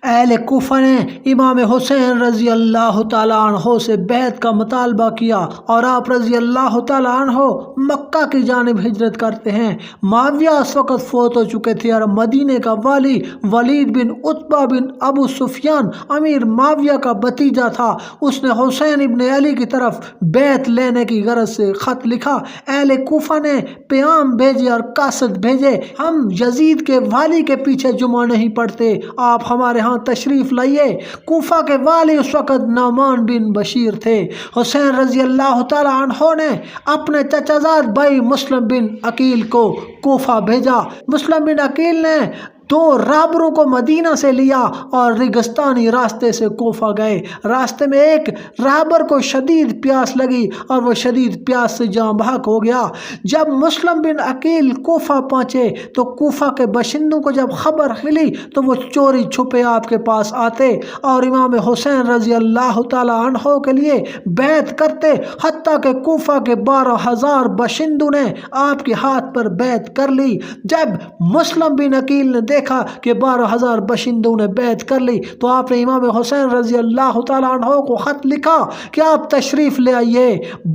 اہل کوفہ نے امام حسین رضی اللہ تعالیٰ عنہ سے بیعت کا مطالبہ کیا اور آپ رضی اللہ تعالیٰ عنہ مکہ کی جانب ہجرت کرتے ہیں۔ معاویہ اس وقت فوت ہو چکے تھے اور مدینے کا والی ولید بن عتبہ بن ابو سفیان امیر معاویہ کا بھتیجا تھا۔ اس نے حسین ابن علی کی طرف بیعت لینے کی غرض سے خط لکھا۔ اہل کوفہ نے پیام بھیجے اور قاصد بھیجے، ہم یزید کے والی کے پیچھے جمعہ نہیں پڑھتے، آپ ہمارے ہاں تشریف لائیے۔ کوفہ کے والی اس وقت نعمان بن بشیر تھے۔ حسین رضی اللہ تعالی عنہ نے اپنے چچا زاد بھائی مسلم بن عقیل کو کوفہ بھیجا۔ مسلم بن عقیل نے 2 رابروں کو مدینہ سے لیا اور ریگستانی راستے سے کوفہ گئے۔ راستے میں ایک رابر کو شدید پیاس لگی اور وہ شدید پیاس سے جاں بحق ہو گیا۔ جب مسلم بن عقیل کوفہ پہنچے تو کوفہ کے باشندوں کو جب خبر ملی تو وہ چوری چھپے آپ کے پاس آتے اور امام حسین رضی اللہ تعالی عنہ کے لیے بیعت کرتے، حتیٰ کہ کوفہ کے 12,000 باشندوں نے آپ کے ہاتھ پر بیعت کر لی۔ جب مسلم بن عقیل نے دیکھا کہ 12,000 باشندوں نے بیعت کر لی تو آپ نے امام حسین رضی اللہ تعالیٰ عنہ کو خط لکھا کہ آپ تشریف لے آئیے،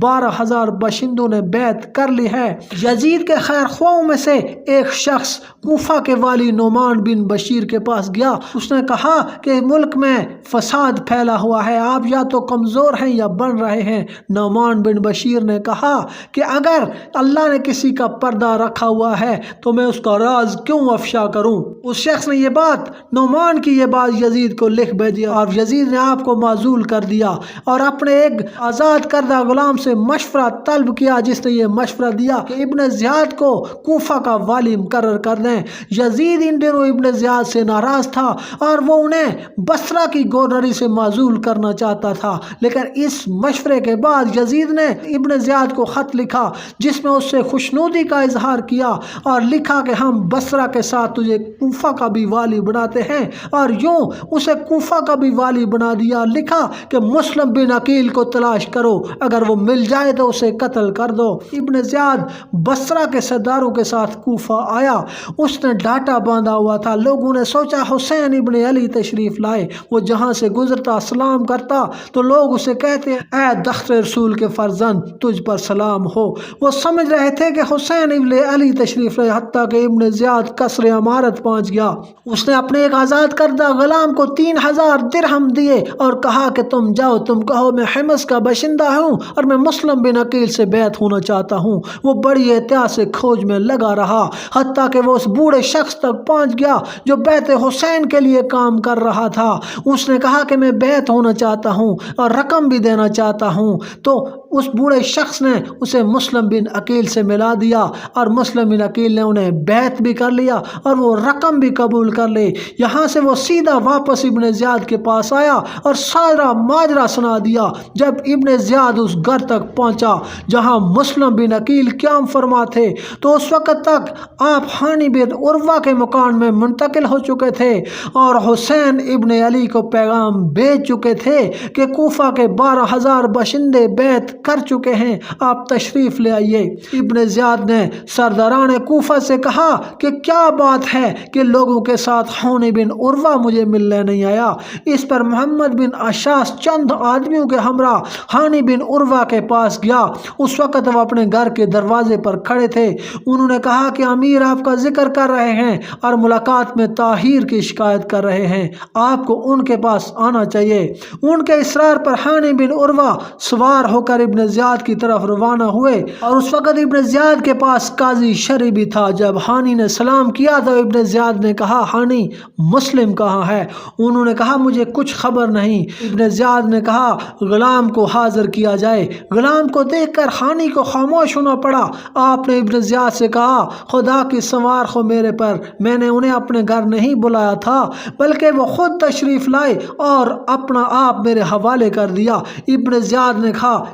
12,000 باشندوں نے بیعت کر لی ہے۔ یزید کے خیر خواہوں میں سے ایک شخص کوفہ کے والی نعمان بن بشیر کے پاس گیا۔ اس نے کہا کہ ملک میں فساد پھیلا ہوا ہے، آپ یا تو کمزور ہیں یا بن رہے ہیں۔ نعمان بن بشیر نے کہا کہ اگر اللہ نے کسی کا پردہ رکھا ہوا ہے تو میں اس کا راز کیوں افشا کروں۔ اس شخص نے یہ بات نعمان کی یہ بات یزید کو لکھ بھیجی اور یزید نے آپ کو معزول کر دیا اور اپنے ایک آزاد کردہ غلام سے مشورہ طلب کیا، جس نے یہ مشورہ دیا کہ ابن زیاد کو کوفہ کا والی مقرر کر دیں۔ یزید ان دنوں ابن زیاد سے ناراض تھا اور وہ انہیں بصرہ کی گورنری سے معزول کرنا چاہتا تھا، لیکن اس مشورے کے بعد یزید نے ابن زیاد کو خط لکھا جس میں اس سے خوشنودی کا اظہار کیا اور لکھا کہ ہم بصرہ کے ساتھ تجھے کوفہ کا بھی والی بناتے ہیں، اور یوں اسے کوفہ کا بھی والی بنا دیا۔ لکھا کہ مسلم بن عقیل کو تلاش کرو، اگر وہ مل جائے تو اسے قتل کر دو۔ ابن زیاد بصرہ کے سرداروں کے ساتھ کوفہ آیا، اس نے ڈاٹا باندھا ہوا تھا۔ لوگوں نے سوچا حسین ابن علی تشریف لائے، وہ جہاں سے گزرتا سلام کرتا تو لوگ اسے کہتے اے دخت رسول کے فرزند تجھ پر سلام ہو۔ وہ سمجھ رہے تھے کہ حسین ابن علی تشریف لائے، حتیٰ کہ ابن زیاد قصر عمارت پہنچ گیا۔ اس نے اپنے ایک آزاد کردہ غلام کو 3,000 درہم دیے اور کہا کہ تم جاؤ، تم کہو میں حمص کا باشندہ ہوں اور میں مسلم بن عقیل سے بیعت ہونا چاہتا ہوں۔ وہ بڑی احتیاط سے کھوج میں لگا رہا حتیٰ کہ وہ اس بوڑھے شخص تک پہنچ گیا جو بیعت حسین کے لیے کام کر رہا تھا۔ اس نے کہا کہ میں بیعت ہونا چاہتا ہوں اور رقم بھی دینا چاہتا ہوں، تو اس بوڑھے شخص نے اسے مسلم بن عقیل سے ملا دیا اور مسلم بن عقیل نے انہیں بیعت بھی کر لیا اور وہ رقم بھی قبول کر لی۔ یہاں سے وہ سیدھا واپس ابن زیاد کے پاس آیا اور سارا ماجرا سنا دیا۔ جب ابن زیاد اس گھر تک پہنچا جہاں مسلم بن عقیل قیام فرما تھے تو اس وقت تک آپ ہانی بن عروہ کے مکان میں منتقل ہو چکے تھے اور حسین ابن علی کو پیغام بھیج چکے تھے کہ کوفہ کے 12,000 باشندے بیعت کر چکے ہیں، آپ تشریف لے آئیے۔ ابن زیاد نے سرداران کوفہ سے کہا کہ کیا بات ہے کہ لوگوں کے ساتھ ہانی بن عروہ مجھے ملنے نہیں آیا۔ اس پر محمد بن اشاس چند آدمیوں کے ہمراہ ہانی بن عروہ کے پاس گیا۔ اس وقت وہ اپنے گھر کے دروازے پر کھڑے تھے۔ انہوں نے کہا کہ امیر آپ کا ذکر کر رہے ہیں اور ملاقات میں تاخیر کی شکایت کر رہے ہیں، آپ کو ان کے پاس آنا چاہیے۔ ان کے اصرار پر ہانی بن عروہ سوار ہو کر ابن زیاد کی طرف روانہ ہوئے اور اس وقت ابن زیاد کے پاس قاضی شرعی بھی تھا۔ جب ہانی نے سلام کیا تو ابن زیاد نے کہا ہانی مسلم کہاں ہے؟ انہوں نے کہا مجھے کچھ خبر نہیں۔ ابن زیاد نے کہا غلام کو حاضر کیا جائے۔ غلام کو دیکھ کر ہانی کو خاموش ہونا پڑا۔ آپ نے ابن زیاد سے کہا خدا کی سوار ہو میرے پر، میں نے انہیں اپنے گھر نہیں بلایا تھا بلکہ وہ خود تشریف لائے اور اپنا آپ میرے حوالے کر دیا۔ ابن زیاد نے کہا